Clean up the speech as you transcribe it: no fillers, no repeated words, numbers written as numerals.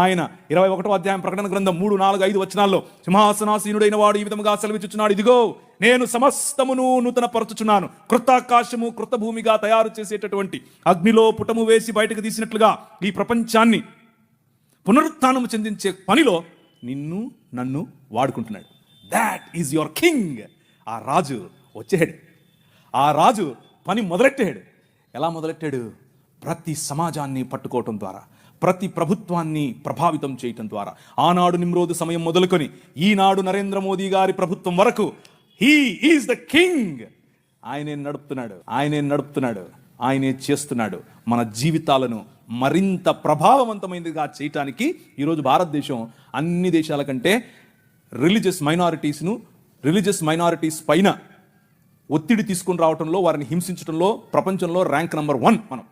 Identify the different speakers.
Speaker 1: ఆయన 21వ అధ్యాయం ప్రకటన గ్రంథం 3, 4, 5 వచనాల్లో సింహాసనాసీనుడైన వాడు ఈ విధముగా సెలవిచ్చుచున్నాడు, ఇదిగో నేను సమస్తమును నూతన పరచుచున్నాను, క్రొత్త ఆకాశము క్రొత్త భూమిగా తయారు చేసేటటువంటి అగ్నిలో పుటము వేసి బయటకు తీసినట్లుగా ఈ ప్రపంచాన్ని పునరుత్థానము చెందించే పనిలో నిన్ను నన్ను వాడుకుంటున్నాడు. That is your king. ఆ రాజు వచ్చాడు, ఆ రాజు పని మొదలెట్టాడు. ఎలా మొదలెట్టాడు? ప్రతి సమాజాన్ని పట్టుకోవటం ద్వారా, ప్రతి ప్రభుత్వాన్ని ప్రభావితం చేయటం ద్వారా. ఆనాడు నిమ్రోదు సమయం మొదలుకొని ఈనాడు నరేంద్ర మోదీ గారి ప్రభుత్వం వరకు హీ ఈజ్ ద కింగ్. ఆయనే నడుపుతున్నాడు, ఆయనే చేస్తున్నాడు. మన జీవితాలను మరింత ప్రభావవంతమైనదిగా చేయటానికి ఈరోజు భారతదేశం అన్ని దేశాల కంటే రిలీజియస్ మైనారిటీస్ పైన ఒత్తిడి తీసుకుని రావడంలో, వారిని హింసించడంలో ప్రపంచంలో ర్యాంక్ నంబర్ 1 మనం.